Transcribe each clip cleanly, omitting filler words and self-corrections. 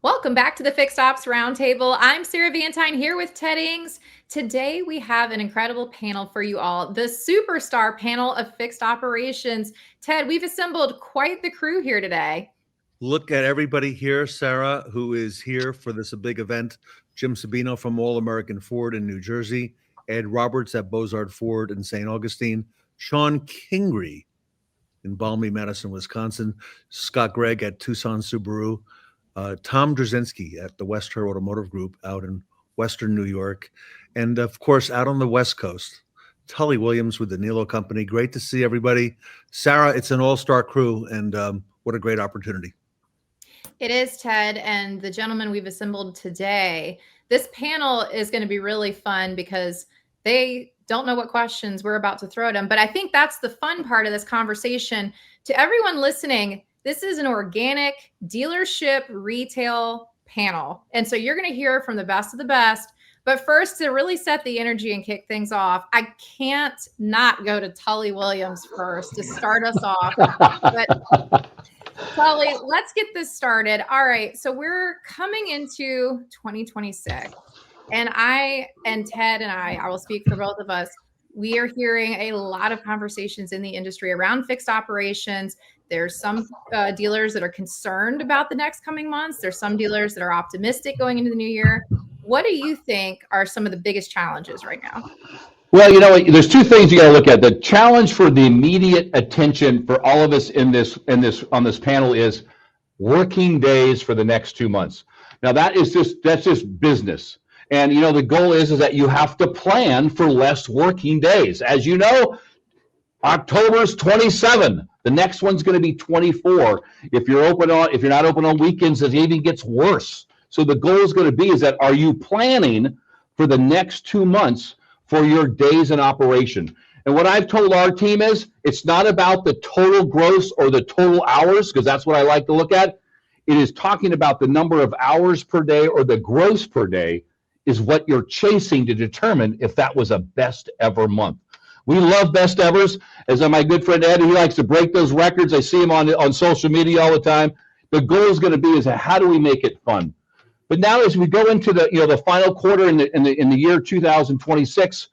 Welcome back to the Fixed Ops Roundtable. I'm Sarah Vantine here with Ted Ings. Today we have an incredible panel for you all, the superstar panel of fixed operations. Ted, we've assembled quite the crew here today. Look at everybody here, Sarah, who is here for this big event. Jim Sabino from All American Ford in New Jersey, Ed Roberts at Bozard Ford in St. Augustine, Shon Kingrey in Balmy, Madison, Wisconsin, Scott Gregg at Tucson Subaru, Tom Druzynski at the Wester Automotive Group out in Western New York, and of course, out on the West Coast, Tully Williams with the Nilo Company. Great to see everybody. Sarah, it's an all-star crew, and what a great opportunity. It is, Ted, and the gentlemen we've assembled today. This panel is going to be really fun because they don't know what questions we're about to throw at them. But I think that's the fun part of this conversation. To everyone listening, this is an organic dealership retail panel. And so you're going to hear from the best of the best. But first, to really set the energy and kick things off, I can't not go to Tully Williams first to start us off. But Tully, let's get this started. All right. So we're coming into 2026. And Ted and I will speak for both of us. We are hearing a lot of conversations in the industry around fixed operations. There's some dealers that are concerned about the next coming months. There's some dealers that are optimistic going into the new year. What do you think are some of the biggest challenges right now? Well, you know, there's two things you got to look at. The challenge for the immediate attention for all of us on this panel is working days for the next 2 months. Now that's just business. And you know, the goal is that you have to plan for less working days. As you know, October's 27. The next one's going to be 24. If you're not open on weekends, it even gets worse. So the goal is going to be is that are you planning for the next 2 months for your days in operation? And what I've told our team is it's not about the total gross or the total hours, because that's what I like to look at. It is talking about the number of hours per day or the gross per day is what you're chasing to determine if that was a best ever month. We love best evers. As my good friend Ed, he likes to break those records. I see him on social media all the time. The goal is going to be is how do we make it fun? But now as we go into the final quarter in the year 2026,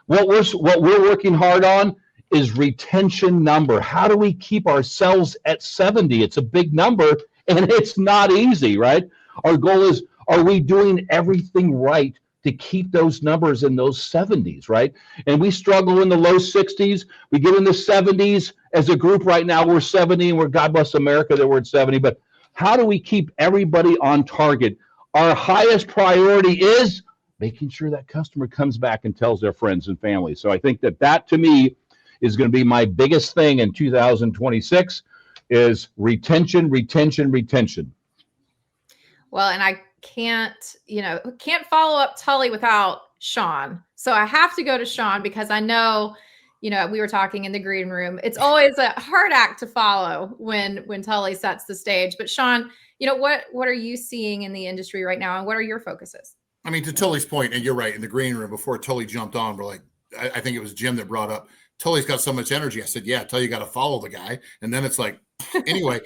what we're working hard on is retention number. How do we keep ourselves at 70? It's a big number and it's not easy, right? Our goal is, are we doing everything right to keep those numbers in those 70s, right? And we struggle in the low 60s. We get in the 70s as a group right now. We're 70 and we're, God bless America, that we're at 70. But how do we keep everybody on target? Our highest priority is making sure that customer comes back and tells their friends and family. So I think that to me is going to be my biggest thing in 2026 is retention. Well, and I can't follow up Tully without Shon. So I have to go to Shon because I know, we were talking in the green room. It's always a hard act to follow when Tully sets the stage. But Shon, what are you seeing in the industry right now, and what are your focuses? I mean, to Tully's point, and you're right, in the green room before Tully jumped on, we're like, I think it was Jim that brought up, Tully's got so much energy. I said, yeah, Tully, you got to follow the guy. And then it's like, anyway,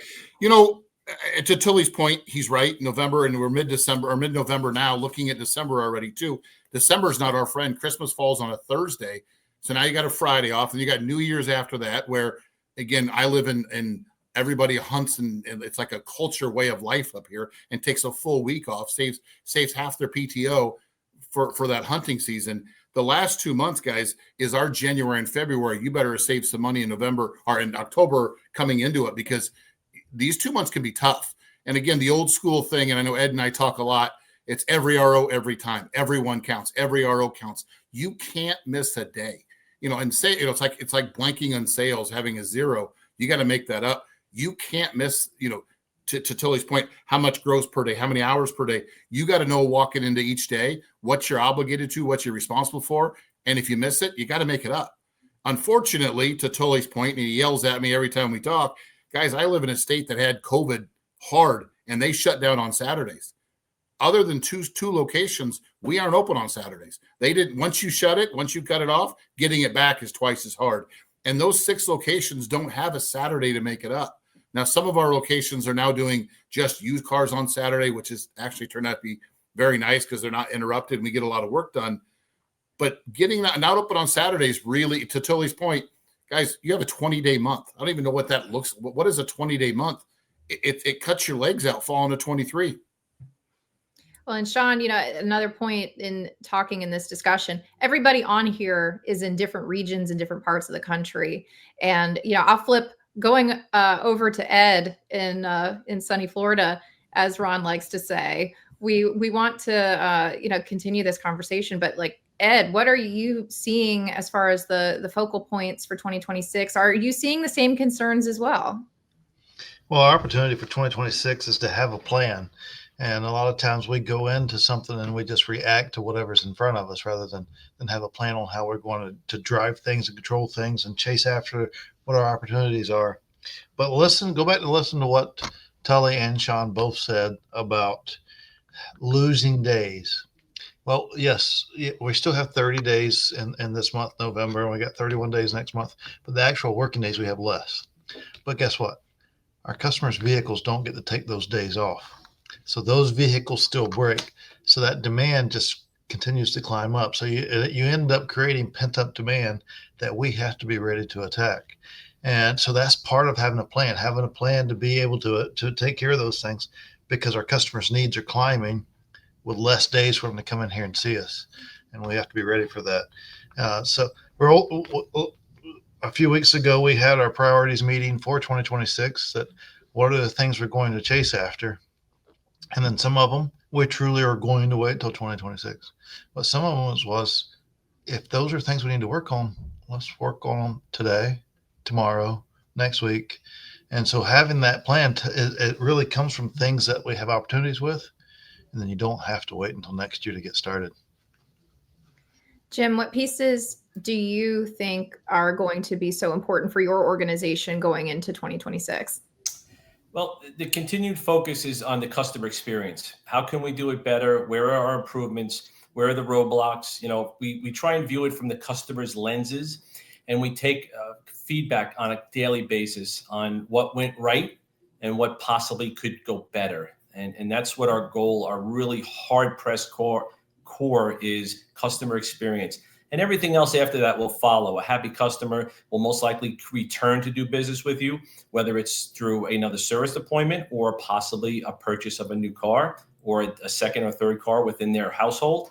to Tully's point, he's right. November, and we're mid-December or mid-November now, looking at December already too. December is not our friend. Christmas falls on a Thursday. So now you got a Friday off, and you got New Year's after that, where, again, I live in everybody hunts, and it's like a culture way of life up here, and takes a full week off, saves half their PTO for that hunting season. The last 2 months, guys, is our January and February. You better save some money in November or in October coming into it, because these 2 months can be tough. And again, the old school thing, and I know Ed and I talk a lot, it's every RO every time. Everyone counts. Every RO counts. You can't miss a day. And say, it's like blanking on sales, having a zero. You got to make that up. You can't miss, to Tully's point, how much gross per day, how many hours per day. You got to know walking into each day what you're obligated to, what you're responsible for. And if you miss it, you got to make it up. Unfortunately, to Tully's point, and he yells at me every time we talk, guys, I live in a state that had COVID hard, and they shut down on Saturdays. Other than two locations, we aren't open on Saturdays. They didn't. Once you shut it, once you cut it off, getting it back is twice as hard. And those 6 locations don't have a Saturday to make it up. Now, some of our locations are now doing just used cars on Saturday, which has actually turned out to be very nice because they're not interrupted and we get a lot of work done. But getting that not open on Saturdays, really, to Tully's point, guys, you have a 20-day month. I don't even know what that looks. What is a 20-day month? It cuts your legs out falling to 23. Well, and Shon, another point in talking in this discussion, everybody on here is in different regions in different parts of the country. And, I'll flip going over to Ed in sunny Florida, as Ron likes to say. We want to, continue this conversation, but like, Ed, what are you seeing as far as the focal points for 2026? Are you seeing the same concerns as well? Well, our opportunity for 2026 is to have a plan. And a lot of times we go into something and we just react to whatever's in front of us rather than have a plan on how we're going to drive things and control things and chase after what our opportunities are. But go back and listen to what Tully and Shon both said about losing days. Well, yes, we still have 30 days in this month, November, and we got 31 days next month, but the actual working days we have less. But guess what? Our customers' vehicles don't get to take those days off. So those vehicles still break. So that demand just continues to climb up. So you end up creating pent-up demand that we have to be ready to attack. And so that's part of having a plan to be able to take care of those things, because our customers' needs are climbing with less days for them to come in here and see us. And we have to be ready for that. So a few weeks ago, we had our priorities meeting for 2026, that what are the things we're going to chase after? And then some of them, we truly are going to wait till 2026. But some of them was, if those are things we need to work on, let's work on them today, tomorrow, next week. And so having that plan, it really comes from things that we have opportunities with, and then you don't have to wait until next year to get started. Jim, what pieces do you think are going to be so important for your organization going into 2026? Well, the continued focus is on the customer experience. How can we do it better? Where are our improvements? Where are the roadblocks? We try and view it from the customer's lenses, and we take feedback on a daily basis on what went right and what possibly could go better. And that's what our goal, our really hard-pressed core is customer experience. And everything else after that will follow. A happy customer will most likely return to do business with you, whether it's through another service appointment or possibly a purchase of a new car or a second or third car within their household.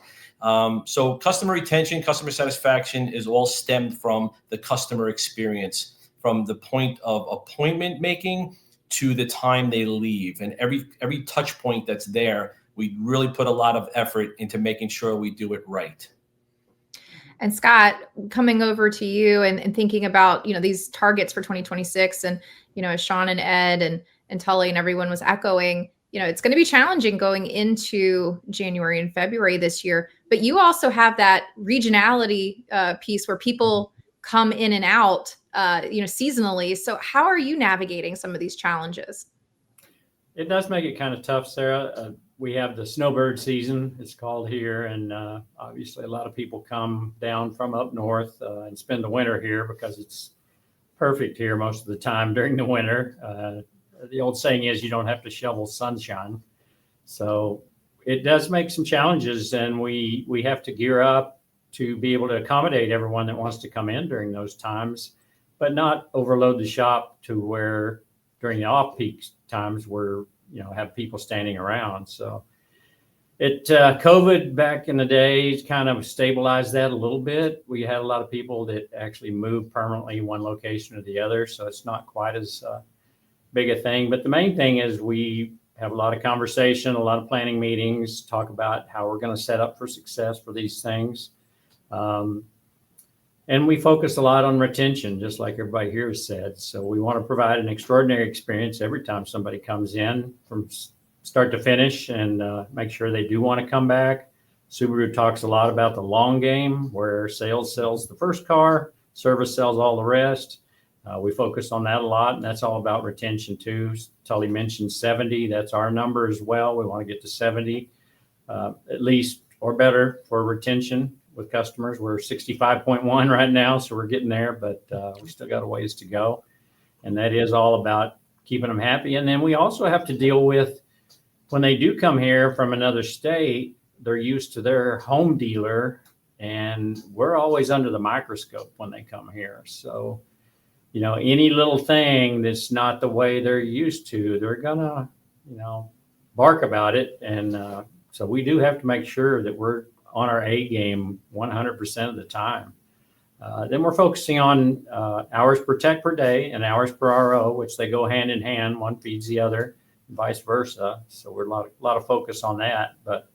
So customer retention, customer satisfaction is all stemmed from the customer experience, from the point of appointment making to the time they leave. And every touch point that's there, we really put a lot of effort into making sure we do it right. And Scott, coming over to you and thinking about, these targets for 2026, and, as Shon and Ed and Tully and everyone was echoing, it's going to be challenging going into January and February this year. But you also have that regionality piece where people come in and out, seasonally. So how are you navigating some of these challenges? It does make it kind of tough, Sarah. We have the snowbird season, it's called here. And obviously a lot of people come down from up north and spend the winter here because it's perfect here most of the time during the winter. The old saying is you don't have to shovel sunshine. So it does make some challenges, and we have to gear up to be able to accommodate everyone that wants to come in during those times, but not overload the shop to where during the off-peak times we're, have people standing around. So COVID back in the days kind of stabilized that a little bit. We had a lot of people that actually moved permanently one location to the other. So it's not quite as big a thing. But the main thing is we have a lot of conversation, a lot of planning meetings, talk about how we're going to set up for success for these things. And we focus a lot on retention, just like everybody here has said. So we want to provide an extraordinary experience every time somebody comes in from start to finish, and make sure they do want to come back. Subaru talks a lot about the long game, where sales sells the first car, service sells all the rest. We focus on that a lot, and that's all about retention too. Tully mentioned 70. That's our number as well. We want to get to 70 at least or better for retention with customers. We're 65.1 right now, so we're getting there, but we still got a ways to go. And that is all about keeping them happy. And then we also have to deal with when they do come here from another state, they're used to their home dealer, and we're always under the microscope when they come here. So, any little thing that's not the way they're used to, they're gonna, bark about it. And so we do have to make sure that we're on our A game 100% of the time. Then we're focusing on hours per tech per day and hours per RO, which they go hand in hand. One feeds the other, and vice versa. So we're a lot of focus on that, but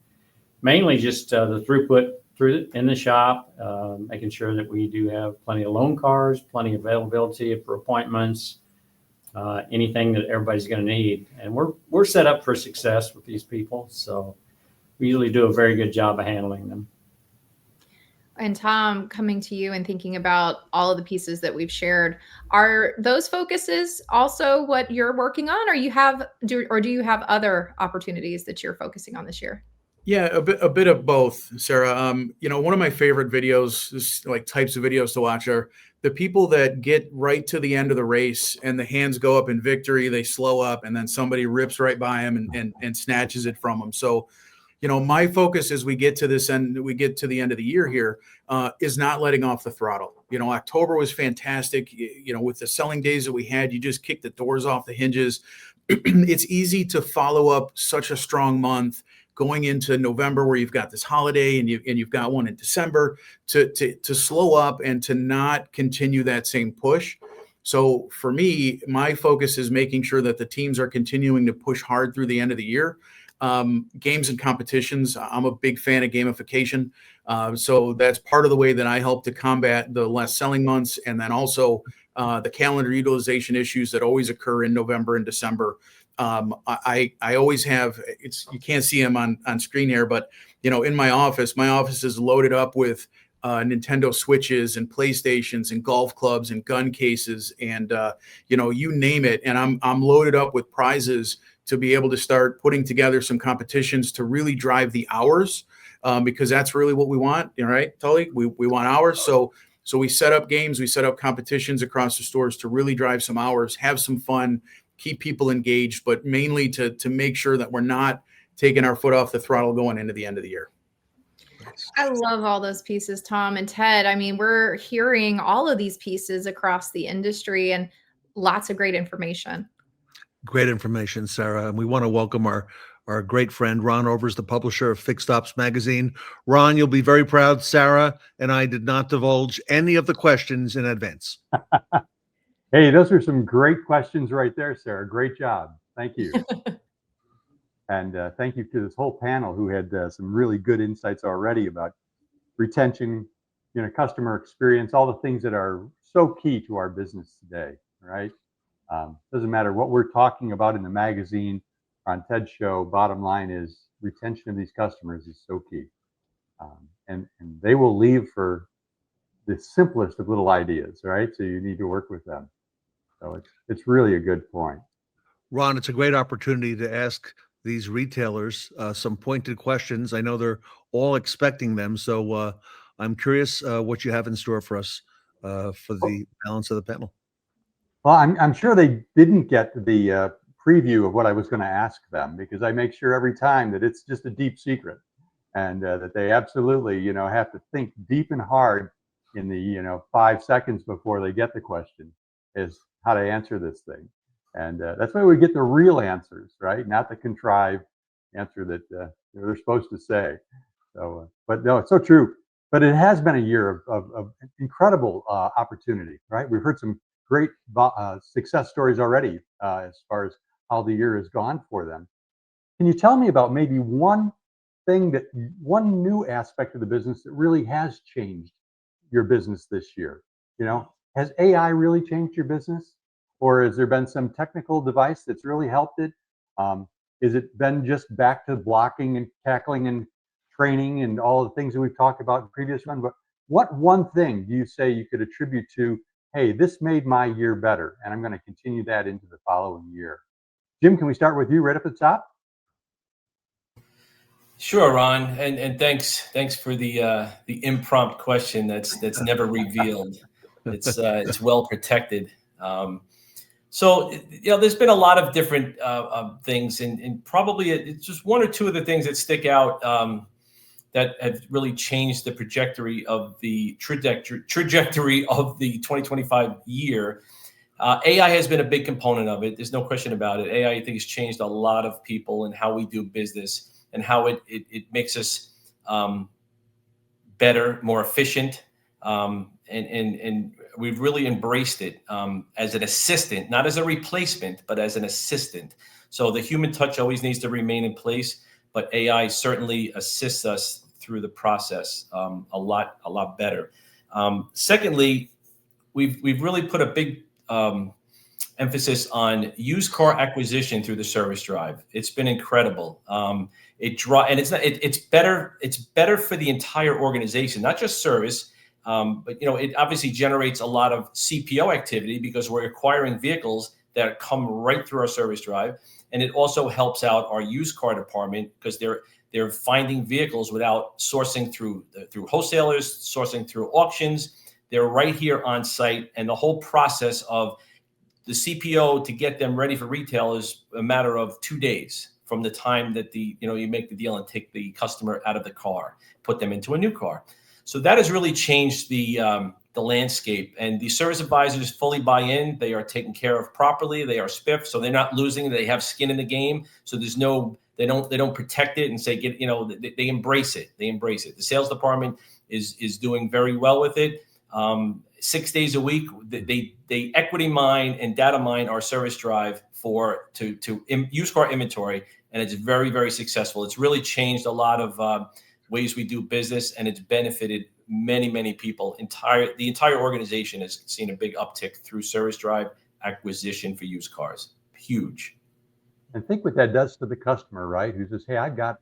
mainly just the throughput in the shop, making sure that we do have plenty of loan cars, plenty of availability for appointments, anything that everybody's going to need. And we're set up for success with these people. So we usually do a very good job of handling them. And Tom, coming to you and thinking about all of the pieces that we've shared, are those focuses also what you're working on, or do you have other opportunities that you're focusing on this year? Yeah, a bit of both, Sarah. One of my favorite videos, like types of videos to watch, are the people that get right to the end of the race and the hands go up in victory, they slow up, and then somebody rips right by them and snatches it from them. So, my focus as we get to the end of the year here, is not letting off the throttle. October was fantastic. With the selling days that we had, you just kicked the doors off the hinges. It's easy to follow up such a strong month going into November, where you've got this holiday and you've got one in December, to slow up and to not continue that same push. So for me, my focus is making sure that the teams are continuing to push hard through the end of the year. Games and competitions, I'm a big fan of gamification. So that's part of the way that I help to combat the less selling months, and then also the calendar utilization issues that always occur in November and December. I always have, you can't see them on screen here, but in my office is loaded up with Nintendo Switches and PlayStations and golf clubs and gun cases and you name it. And I'm loaded up with prizes to be able to start putting together some competitions to really drive the hours, because that's really what we want, right, Tully? We want hours. So we set up games, we set up competitions across the stores to really drive some hours, have some fun, keep people engaged, but mainly to make sure that we're not taking our foot off the throttle going into the end of the year. I love all those pieces, Tom and Ted. I mean, we're hearing all of these pieces across the industry and lots of great information. Great information, Sarah. And we want to welcome our great friend, Ron Overs, the publisher of Fixed Ops Magazine. Ron, you'll be very proud. Sarah and I did not divulge any of the questions in advance. Hey, those are some great questions right there, Sarah. Great job. Thank you. And thank you to this whole panel who had some really good insights already about retention, customer experience, all the things that are so key to our business today, right? Doesn't matter what we're talking about in the magazine, on Ted's show, bottom line is retention of these customers is so key. And they will leave for the simplest of little ideas, right? So you need to work with them. So it's really a good point. Ron, it's a great opportunity to ask these retailers some pointed questions. I know they're all expecting them. So I'm curious what you have in store for us for the balance of the panel. Well, I'm sure they didn't get the preview of what I was going to ask them, because I make sure every time that it's just a deep secret, and that they absolutely, have to think deep and hard in the, 5 seconds before they get the question is how to answer this thing. And that's why we get the real answers, right? Not the contrived answer that they're supposed to say. So, but no, it's so true. But it has been a year of incredible opportunity, right? We've heard some great success stories already as far as how the year has gone for them. Can you tell me about maybe one new aspect of the business that really has changed your business this year? Has AI really changed your business? Or has there been some technical device that's really helped it? Is it been just back to blocking and tackling and training and all the things that we've talked about in previous one? But what one thing do you say you could attribute to, hey, this made my year better, and I'm going to continue that into the following year? Jim, can we start with you right up at the top? Sure, Ron, and thanks for the impromptu question that's never revealed. It's well protected. So, there's been a lot of different things, and probably it's just one or two of the things that stick out that have really changed the trajectory of the 2025 year. AI has been a big component of it. There's no question about it. AI, I think, has changed a lot of people and how we do business and how it makes us better, more efficient, and we've really embraced it as an assistant, not as a replacement, but as an assistant. So the human touch always needs to remain in place, but AI certainly assists us through the process a lot better. Secondly, we've really put a big emphasis on used car acquisition through the service drive. It's been incredible. It's better for the entire organization, not just service, but it obviously generates a lot of CPO activity because we're acquiring vehicles that come right through our service drive, and it also helps out our used car department because they're finding vehicles without sourcing through wholesalers, sourcing through auctions. They're right here on site, and the whole process of the CPO to get them ready for retail is a matter of 2 days from the time that you make the deal and take the customer out of the car, put them into a new car. So that has really changed the landscape, and the service advisors fully buy in. They are taken care of properly. They are spiffed, so they're not losing. They have skin in the game. So they don't protect it and say they embrace it. They embrace it. The sales department is doing very well with it. 6 days a week, they equity mine and data mine our service drive to used car inventory, and it's very, very successful. It's really changed a lot of ways we do business, and it's benefited many, many people. The entire organization has seen a big uptick through service drive acquisition for used cars. Huge. And think what that does to the customer, right? Who says, "Hey, I've got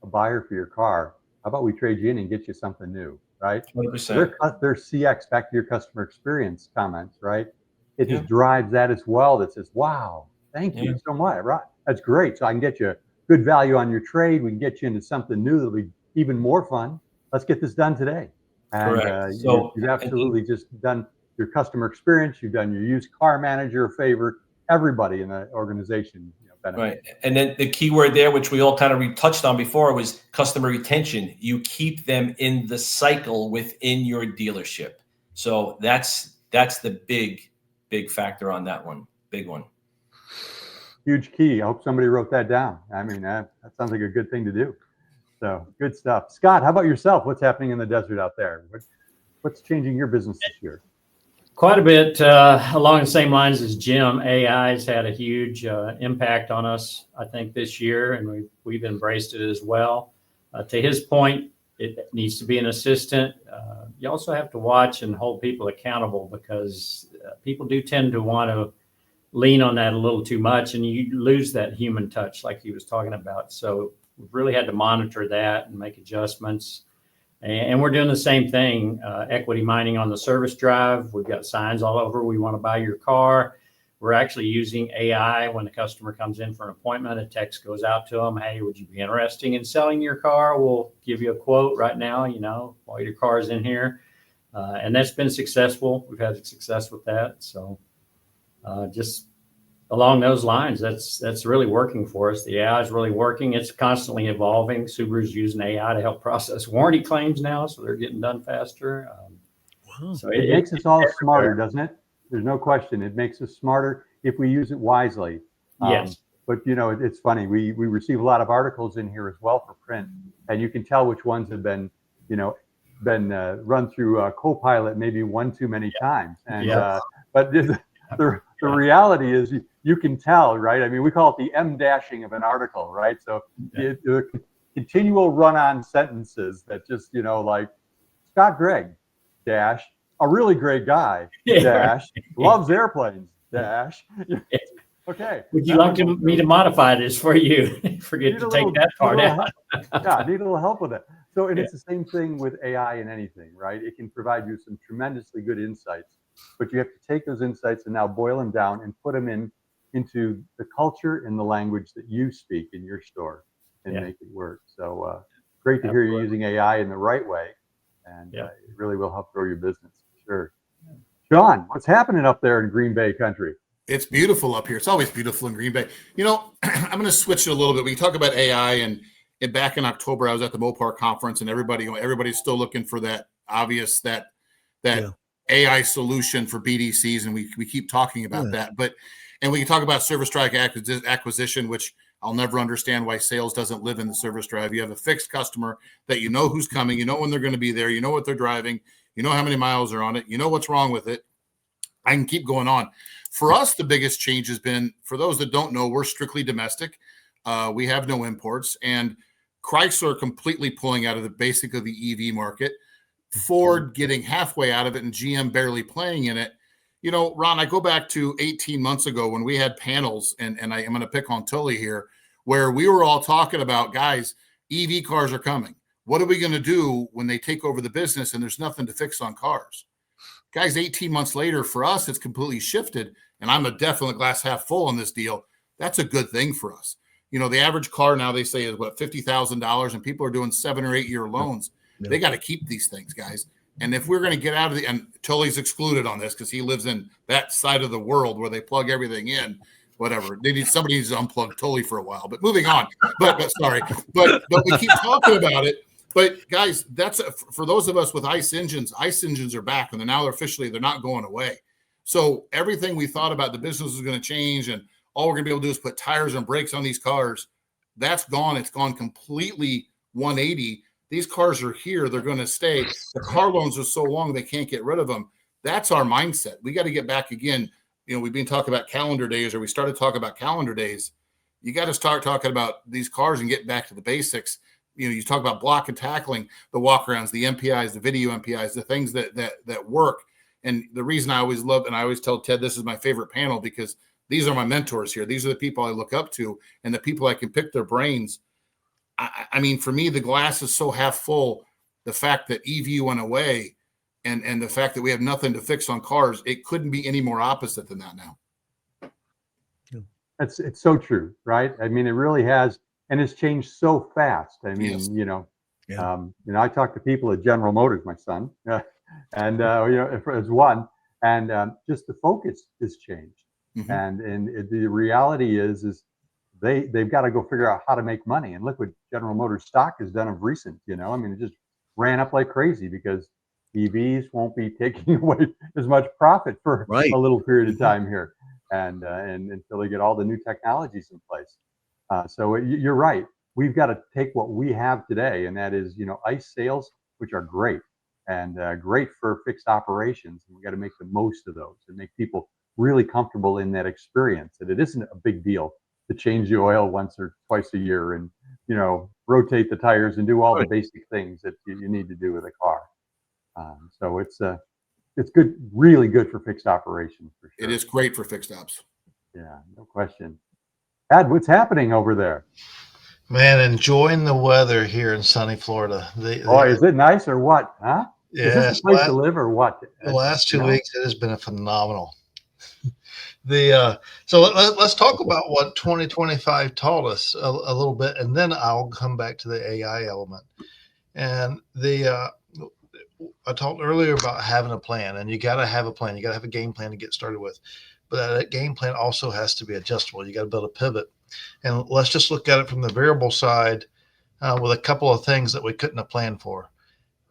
a buyer for your car. How about we trade you in and get you something new?" Right? 100%. Their CX, back to your customer experience comments, right? It just drives that as well. That says, "Wow, thank you so much. Right? That's great. So I can get you good value on your trade. We can get you into something new that'll be even more fun. Let's get this done today." And you've absolutely just done your customer experience. You've done your used car manager a favor. Everybody in the organization benefits. Right. And then the key word there, which we all kind of touched on before, was customer retention. You keep them in the cycle within your dealership. So that's the big factor on that one. Big one. Huge key. I hope somebody wrote that down. I mean, that sounds like a good thing to do. So good stuff. Scott, how about yourself? What's happening in the desert out there? What's changing your business this year? Quite a bit along the same lines as Jim. AI has had a huge impact on us, I think, this year, and we've embraced it as well. To his point, it needs to be an assistant. You also have to watch and hold people accountable because people do tend to want to lean on that a little too much, and you lose that human touch like he was talking about. So we've really had to monitor that and make adjustments. And we're doing the same thing, equity mining on the service drive. We've got signs all over. We want to buy your car. We're actually using AI when the customer comes in for an appointment. A text goes out to them. "Hey, would you be interested in selling your car? We'll give you a quote right now, while your car is in here." And that's been successful. We've had success with that. So just along those lines, that's really working for us. The AI is really working. It's constantly evolving. Subaru's using AI to help process warranty claims now, so they're getting done faster. So it makes us all smarter, doesn't it? There's no question. It makes us smarter if we use it wisely. Yes. But it's funny. We receive a lot of articles in here as well for print, and you can tell which ones have been run through Copilot maybe one too many times. And but the reality is you can tell, right? I mean, we call it the M-dashing of an article, right? So the continual run-on sentences that just, like Scott Gregg, dash, a really great guy, dash, loves airplanes, dash. Okay. Would you like me to modify this for you? Forget to take that part out. Yeah, need a little help with it. So, and it's the same thing with AI and anything, right? It can provide you some tremendously good insights, but you have to take those insights and now boil them down and put them into the culture and the language that you speak in your store and make it work. So great to hear you using AI in the right way, and it really will help grow your business, for sure. Shon, what's happening up there in Green Bay country? It's beautiful up here. It's always beautiful in Green Bay. You know, I'm going to switch it a little bit. We can talk about AI, and back in October, I was at the Mopar conference, and everybody's still looking for that obvious that Yeah. AI solution for BDCs, and we keep talking about that. And we can talk about service drive acquisition, which I'll never understand why sales doesn't live in the service drive. You have a fixed customer that you know who's coming, you know when they're going to be there, you know what they're driving, you know how many miles are on it, you know what's wrong with it. I can keep going on. For us, the biggest change has been, for those that don't know, we're strictly domestic. We have no imports, and Chrysler completely pulling out of basically the EV market, Ford getting halfway out of it, and GM barely playing in it. You know, Ron, I go back to 18 months ago when we had panels, and I'm going to pick on Tully here, where we were all talking about, guys, EV cars are coming. What are we going to do when they take over the business and there's nothing to fix on cars? Guys, 18 months later, for us, it's completely shifted, and I'm a definite glass half full on this deal. That's a good thing for us. You know, the average car now, they say, is what, $50,000, and people are doing 7 or 8 year loans. Yeah. They got to keep these things, guys. And if we're going to get out of and Tully's excluded on this because he lives in that side of the world where they plug everything in, whatever. Somebody needs to unplug Tully for a while. But moving on. But we keep talking about it. But guys, that's for those of us with ICE engines. ICE engines are back, and they're not going away. So everything we thought about the business is going to change, and all we're going to be able to do is put tires and brakes on these cars. That's gone. It's gone completely 180. These cars are here. They're going to stay. The car loans are so long they can't get rid of them. That's our mindset. We got to get back again. You know, we've been talking about calendar days, or we started talking about calendar days. You got to start talking about these cars and get back to the basics. You know, you talk about block and tackling, the walkarounds, the MPIs, the video MPIs, the things that work. And the reason I always love, and I always tell Ted, this is my favorite panel because these are my mentors here. These are the people I look up to and the people I can pick their brains. I mean, for me, the glass is so half full. The fact that EV went away and the fact that we have nothing to fix on cars, it couldn't be any more opposite than that now. It's so true, right? I mean, it really has, and it's changed so fast. I mean, Yes. I talk to people at General Motors, my son, and as one, and just the focus has changed. Mhm. And the reality is they've got to go figure out how to make money. And look what General Motors stock has done of recent. I mean, it just ran up like crazy because EVs won't be taking away as much profit for a little period of time here, and until they get all the new technologies in place. So you're right. We've got to take what we have today, and that is, ICE sales, which are great and great for fixed operations. And we got to make the most of those and make people really comfortable in that experience. And it isn't a big deal to change the oil once or twice a year and, rotate the tires and do all the basic things that you need to do with a car. So it's good, really good for fixed operations for sure. It is great for fixed ops. Yeah, no question. Ed, what's happening over there? Man, enjoying the weather here in sunny Florida. Is it nice or what? Huh? Yeah, is this a place to live or what? The last 2 weeks, it has been a phenomenal. So let's talk about what 2025 taught us a little bit, and then I'll come back to the AI element. And I talked earlier about having a plan, and you got to have a plan. You got to have a game plan to get started with. But that game plan also has to be adjustable. You got to build a pivot. And let's just look at it from the variable side with a couple of things that we couldn't have planned for.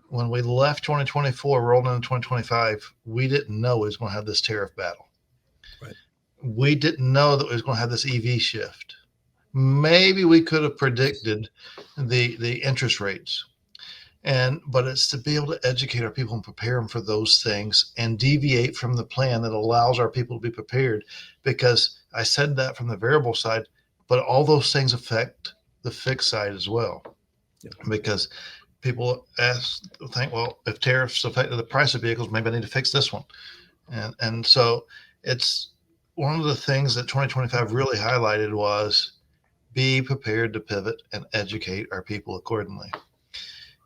When we left 2024, rolled into 2025, we didn't know we was going to have this tariff battle. Right. We didn't know that we was going to have this EV shift. Maybe we could have predicted the interest rates. But it's to be able to educate our people and prepare them for those things and deviate from the plan that allows our people to be prepared. Because I said that from the variable side, but all those things affect the fixed side as well. Yeah. Because people think, well, if tariffs affected the price of vehicles, maybe I need to fix this one. And so it's one of the things that 2025 really highlighted was be prepared to pivot and educate our people accordingly.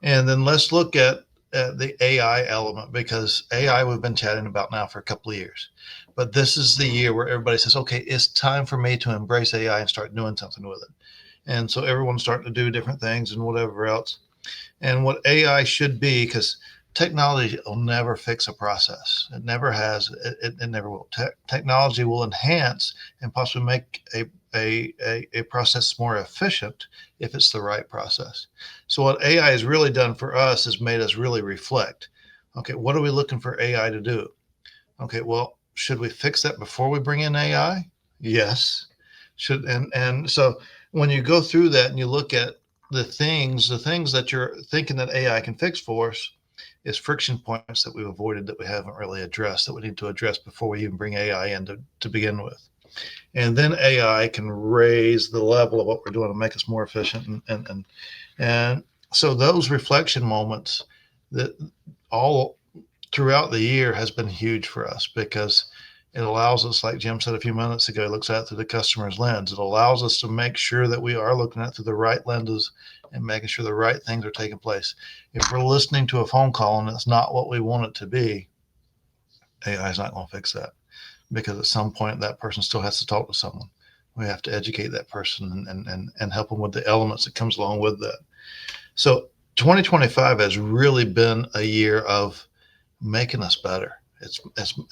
And then let's look at the AI element, because AI we've been chatting about now for a couple of years. But this is the year where everybody says, okay, it's time for me to embrace AI and start doing something with it. And so everyone's starting to do different things and whatever else. And what AI should be, because technology will never fix a process. It never has. It never will. Technology will enhance and possibly make a process more efficient if it's the right process. So what AI has really done for us is made us really reflect. Okay, what are we looking for AI to do? Okay, well, should we fix that before we bring in AI? Yes. Should and so when you go through that and you look at the things that you're thinking that AI can fix for us is friction points that we've avoided that we haven't really addressed that we need to address before we even bring AI in to begin with. And then AI can raise the level of what we're doing and make us more efficient. And so those reflection moments that all throughout the year has been huge for us because it allows us, like Jim said a few minutes ago, it looks at it through the customer's lens. It allows us to make sure that we are looking at it through the right lenses and making sure the right things are taking place. If we're listening to a phone call and it's not what we want it to be, AI is not going to fix that because at some point that person still has to talk to someone. We have to educate that person and help them with the elements that comes along with that. So 2025 has really been a year of making us better.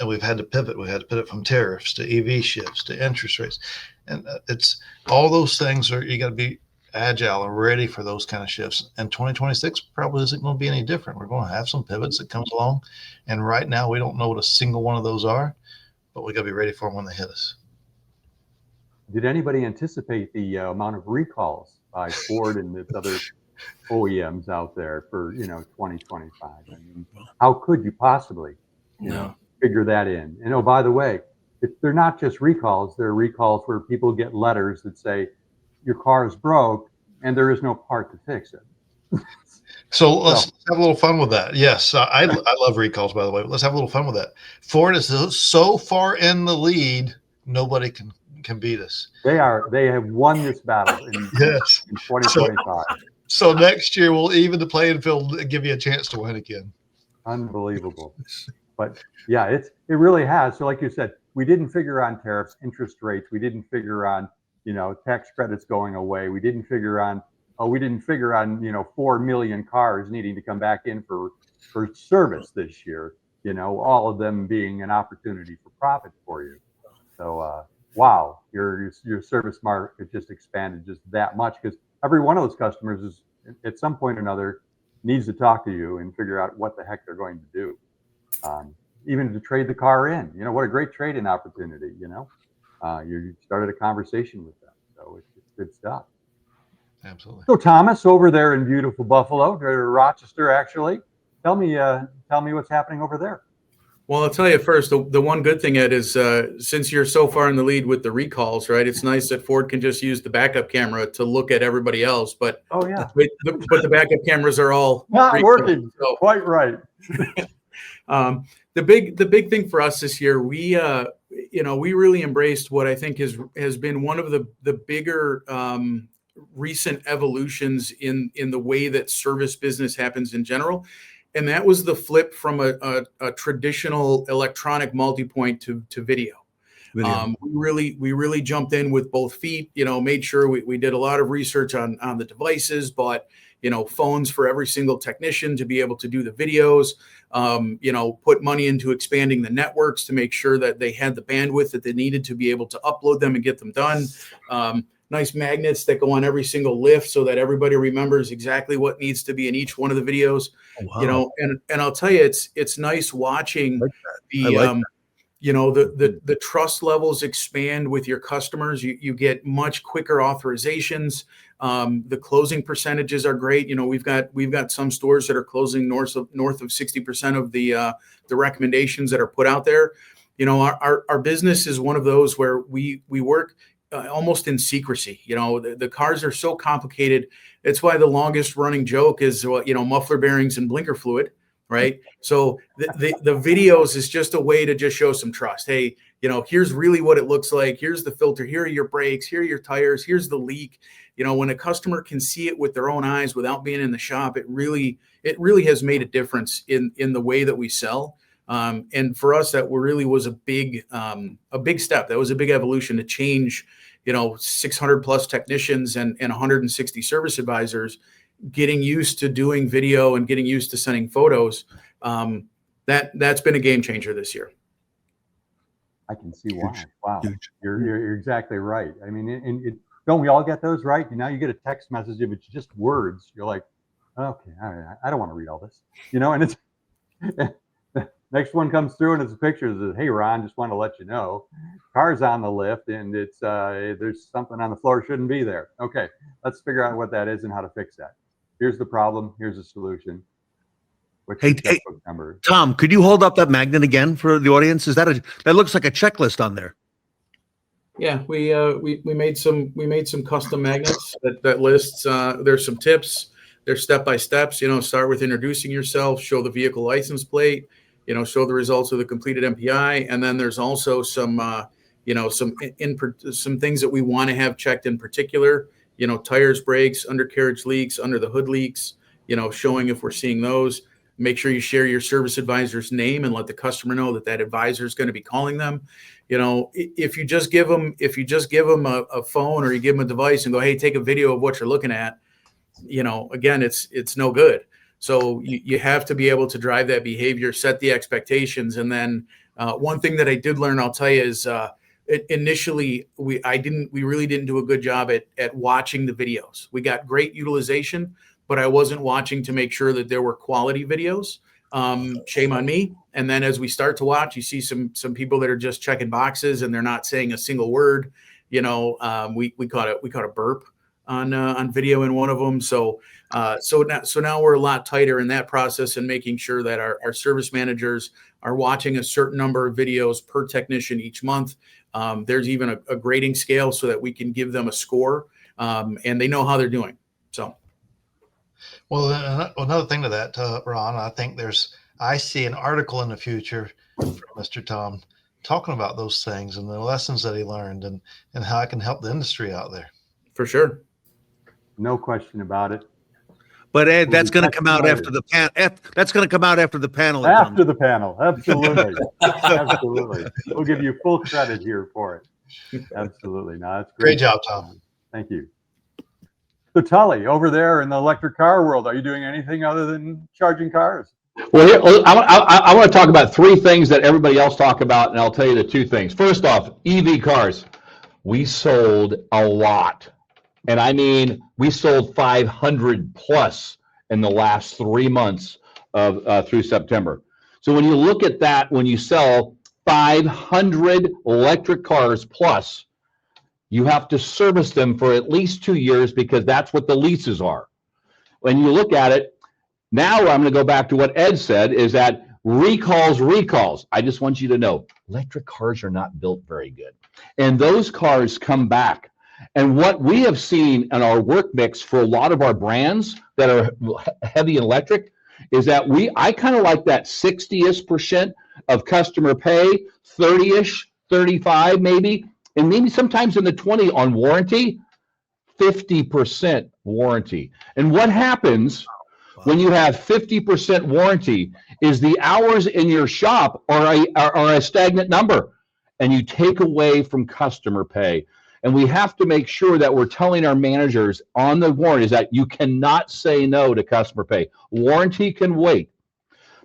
We've had to pivot. We had to pivot from tariffs to EV shifts to interest rates, and it's all those things are you got to be agile and ready for those kind of shifts. And 2026 probably isn't going to be any different. We're going to have some pivots that comes along, and right now we don't know what a single one of those are, but we got to be ready for them when they hit us. Did anybody anticipate the amount of recalls by Ford and its other OEMs out there for 2025? I mean, how could you possibly figure that in? And oh, by the way, they're not just recalls. They're recalls where people get letters that say your car is broke and there is no part to fix it. So let's have a little fun with that. Yes, I love recalls, by the way. But let's have a little fun with that. Ford is so far in the lead, nobody can beat us. They have won this battle in 2025. So next year we'll even the playing field and give you a chance to win again. Unbelievable. But yeah, it really has. So like you said, we didn't figure on tariffs, interest rates. We didn't figure on, tax credits going away. We didn't figure on 4 million cars needing to come back in for service this year, all of them being an opportunity for profit for you. So, wow, your service market just expanded just that much because every one of those customers is at some point or another needs to talk to you and figure out what the heck they're going to do. Even to trade the car in, what a great trade-in opportunity, you started a conversation with them. So it's good stuff. Absolutely. So Thomas, over there in beautiful Buffalo, Rochester, actually, tell me what's happening over there. Well, I'll tell you first, the one good thing, Ed, is since you're so far in the lead with the recalls, right? It's nice that Ford can just use the backup camera to look at everybody else. But but the backup cameras are all not working. So. Quite right. The big thing for us this year, we really embraced what I think has been one of the bigger recent evolutions in the way that service business happens in general. And that was the flip from a traditional electronic multi-point to video. We really jumped in with both feet, made sure we did a lot of research on the devices, bought, phones for every single technician to be able to do the videos, put money into expanding the networks to make sure that they had the bandwidth that they needed to be able to upload them and get them done. Nice magnets that go on every single lift so that everybody remembers exactly what needs to be in each one of the videos. Oh, wow. And I'll tell you, it's nice watching the trust levels expand with your customers. You get much quicker authorizations. The closing percentages are great. We've got some stores that are closing north of 60% of the recommendations that are put out there. Our business is one of those where we work almost in secrecy. The cars are so complicated. It's why the longest running joke is muffler bearings and blinker fluid, right? So the videos is just a way to just show some trust. Hey, here's really what it looks like. Here's the filter. Here are your brakes. Here are your tires. Here's the leak. When a customer can see it with their own eyes without being in the shop, it really has made a difference in the way that we sell. And for us, that really was a big step. That was a big evolution to change, 600 plus technicians and 160 service advisors getting used to doing video and getting used to sending photos. That's been a game changer this year. I can see why. Huge, Wow, huge. you're exactly right. I mean, don't we all get those, right? Now you get a text message, if it's just words, you're like, okay, I don't want to read all this, and it's next one comes through and it's a picture that says, hey, Ron, just want to let you know, car's on the lift and it's there's something on the floor shouldn't be there. Okay, let's figure out what that is and how to fix that. Here's the problem. Here's the solution. What's your checkbook number? Tom, could you hold up that magnet again for the audience? That looks like a checklist on there? Yeah, we made some custom magnets that lists. There's some tips. There's step-by-steps. Start with introducing yourself, show the vehicle license plate, show the results of the completed MPI, and then there's also some some things that we want to have checked in particular. Tires, brakes, undercarriage leaks, under the hood leaks. Showing if we're seeing those. Make sure you share your service advisor's name and let the customer know that advisor is going to be calling them. If you just give them a phone or you give them a device and go, hey, take a video of what you're looking at, again, it's no good. So you have to be able to drive that behavior, set the expectations. And then one thing that I did learn, I'll tell you, is initially we really didn't do a good job at watching the videos. We got great utilization, but I wasn't watching to make sure that there were quality videos. Shame on me. And then as we start to watch, you see some people that are just checking boxes and they're not saying a single word. We caught a burp on video in one of them. So now we're a lot tighter in that process and making sure that our service managers are watching a certain number of videos per technician each month. There's even a grading scale so that we can give them a score and they know how they're doing. So. Well, another thing to that, Ron, I see an article in the future from Mr. Tom talking about those things and the lessons that he learned and how I can help the industry out there. For sure. No question about it. But Ed, that's going to come out after the That's going to come out after the panel. After the panel, absolutely, absolutely. We'll give you full credit here for it. Absolutely, no, that's great job, Tom. Thank you. So Tully, over there in the electric car world, are you doing anything other than charging cars? Well, here, I want to talk about three things that everybody else talk about, and I'll tell you the two things. First off, EV cars. We sold a lot. And I mean, we sold 500 plus in the last 3 months of through September. So when you look at that, when you sell 500 electric cars plus, you have to service them for at least 2 years because that's what the leases are. When you look at it, now I'm going to go back to what Ed said, is that recalls. I just want you to know, electric cars are not built very good. And those cars come back. And what we have seen in our work mix for a lot of our brands that are heavy electric is that I kind of like that 60-ish% of customer pay, 30-ish, 35 maybe, and maybe sometimes in the 20 on warranty, 50% warranty. And what happens when you have 50% warranty is the hours in your shop are a stagnant number, and you take away from customer pay. And we have to make sure that we're telling our managers on the warranty is that you cannot say no to customer pay. Warranty can wait,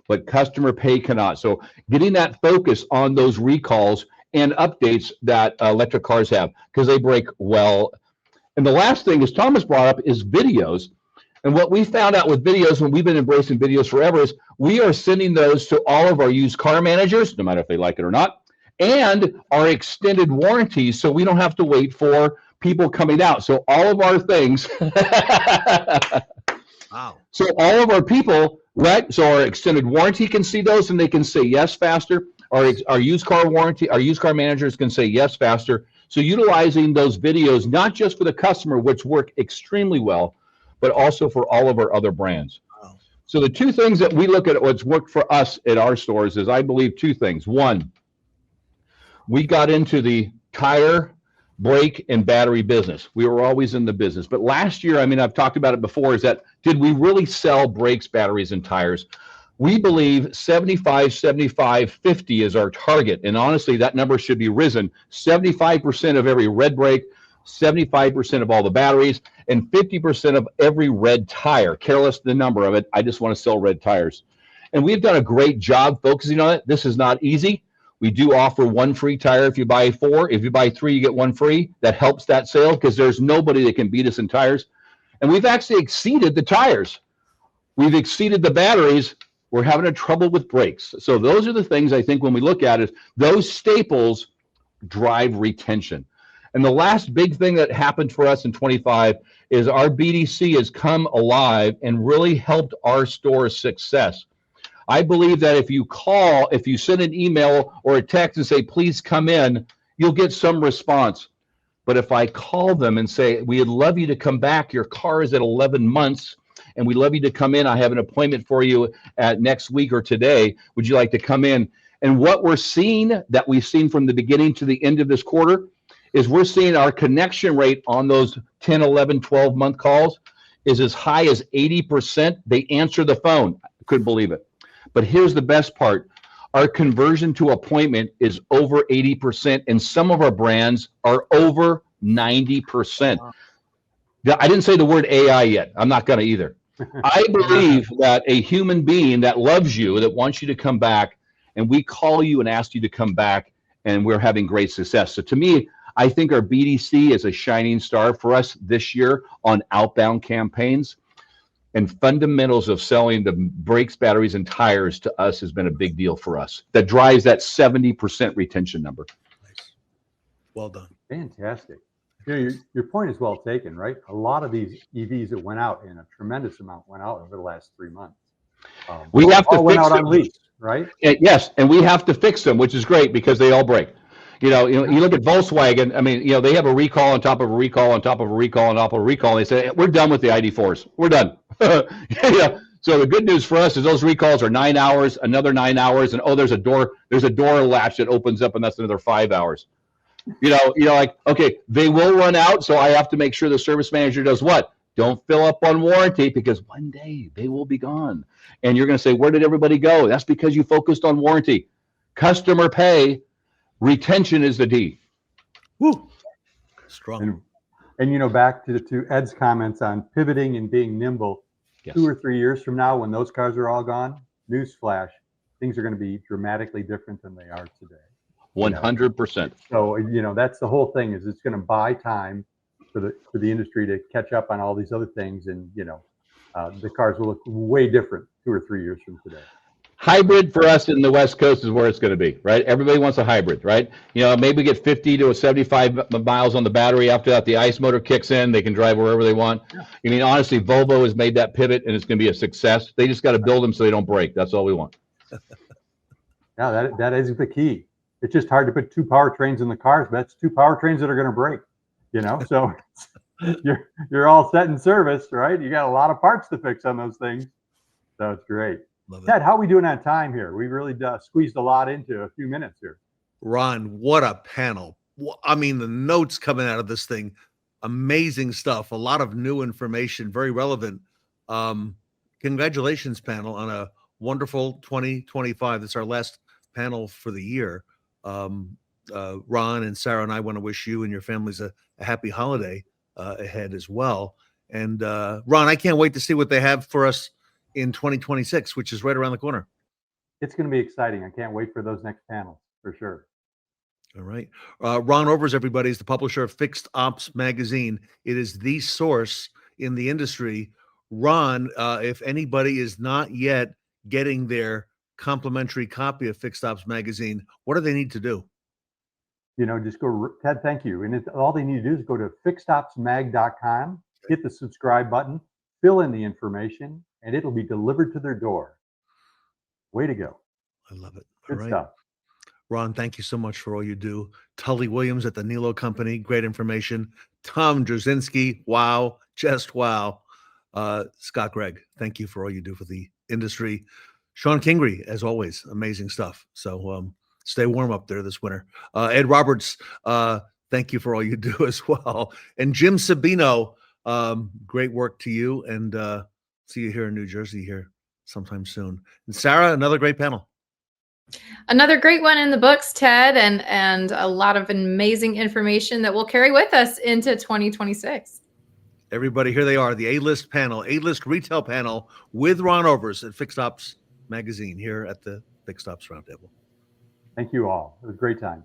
but customer pay cannot. So getting that focus on those recalls and updates that electric cars have, because they break well. And the last thing, as Thomas brought up, is videos. And what we found out with videos, when we've been embracing videos forever, is we are sending those to all of our used car managers, no matter if they like it or not, and our extended warranties, so we don't have to wait for people coming out. So all of our things, wow. So all of our people, right? So our extended warranty can see those and they can say yes faster. Our used car warranty, our used car managers can say yes faster. So utilizing those videos, not just for the customer, which work extremely well, but also for all of our other brands. Wow. So the two things that we look at what's worked for us at our stores is, I believe, two things. One, we got into the tire, brake, and battery business. We were always in the business. But last year, I mean, I've talked about it before, is that did we really sell brakes, batteries, and tires? We believe 75, 75, 50 is our target. And honestly, that number should be risen. 75% of every red brake, 75% of all the batteries, and 50% of every red tire. Careless the number of it. I just want to sell red tires. And we've done a great job focusing on it. This is not easy. We do offer one free tire if you buy 4. If you buy 3, you get 1 free. That helps that sale because there's nobody that can beat us in tires. And we've actually exceeded the tires. We've exceeded the batteries. We're having a trouble with brakes. So those are the things I think when we look at it, those staples drive retention. And the last big thing that happened for us in 25 is our BDC has come alive and really helped our store's success. I believe that if you call, if you send an email or a text and say, please come in, you'll get some response. But if I call them and say, we'd love you to come back, your car is at 11 months, and we'd love you to come in, I have an appointment for you at next week or today, would you like to come in? And what we're seeing, that we've seen from the beginning to the end of this quarter, is we're seeing our connection rate on those 10, 11, 12-month calls is as high as 80%. They answer the phone. I couldn't believe it. But here's the best part. Our conversion to appointment is over 80%, and some of our brands are over 90%. I didn't say the word AI yet. I'm not going to either. I believe that a human being that loves you, that wants you to come back, and we call you and ask you to come back, and we're having great success. So to me, I think our BDC is a shining star for us this year on outbound campaigns. And fundamentals of selling the brakes, batteries, and tires to us has been a big deal for us. That drives that 70% retention number. Nice. Well done. Fantastic. You know, your point is well taken, right? A lot of these EVs that went out, and a tremendous amount went out over the last 3 months. We have to went fix out them. on lease, right? Yes, and we have to fix them, which is great because they all break. You look at Volkswagen. I mean, they have a recall on top of a recall on top of a recall on top of a recall. And they say, we're done with the ID4s. We're done. Yeah. So the good news for us is those recalls are 9 hours, another 9 hours, and there's a door latch that opens up, and that's another 5 hours. Like, okay, they will run out, so I have to make sure the service manager does what? Don't fill up on warranty, because one day they will be gone. And you're going to say, where did everybody go? That's because you focused on warranty. Customer pay, retention is the D. Woo. Strong. And back to Ed's comments on pivoting and being nimble. Yes. 2 or 3 years from now, when those cars are all gone, newsflash, things are going to be dramatically different than they are today. 100%. So that's the whole thing. Is it's going to buy time for the industry to catch up on all these other things, and the cars will look way different 2 or 3 years from today. Hybrid for us in the West Coast is where it's going to be, right? Everybody wants a hybrid, right? Maybe get 50 to 75 miles on the battery. After that, the ICE motor kicks in. They can drive wherever they want. Yeah. I mean, honestly, Volvo has made that pivot, and it's going to be a success. They just got to build them so they don't break. That's all we want. Yeah, that is the key. It's just hard to put 2 powertrains in the cars, but that's 2 powertrains that are going to break. So you're all set in service, right? You got a lot of parts to fix on those things. So it's great. Ted, how are we doing on time here? We really squeezed a lot into a few minutes here. Ron, what a panel. I mean, the notes coming out of this thing, amazing stuff. A lot of new information, very relevant. Congratulations, panel, on a wonderful 2025. That's our last panel for the year. Ron and Sarah and I want to wish you and your families a happy holiday ahead as well. And Ron, I can't wait to see what they have for us in 2026, which is right around the corner. It's going to be exciting. I can't wait for those next panels for sure. All right. Ron Overs, everybody, is the publisher of Fixed Ops Magazine. It is the source in the industry. Ron, if anybody is not yet getting their complimentary copy of Fixed Ops Magazine, what do they need to do? Just go, Ted, thank you. And all they need to do is go to fixedopsmag.com, hit the subscribe button, fill in the information, and it'll be delivered to their door. Way to go. I love it. Good stuff. Ron, thank you so much for all you do. Tully Williams at the Nilo Company, great information. Tom Druzynski, wow, just wow. Scott Gregg, thank you for all you do for the industry. Shon Kingrey, as always, amazing stuff. So stay warm up there this winter. Ed Roberts, thank you for all you do as well. And Jim Sabino, great work to you, and see you here in New Jersey here sometime soon. And Sarah, another great panel. Another great one in the books, Ted, and a lot of amazing information that we'll carry with us into 2026. Everybody, here they are, the A-list panel, A-list retail panel with Ron Overs at Fixed Ops magazine here at the Big Stops Roundtable. Thank you all. It was a great time.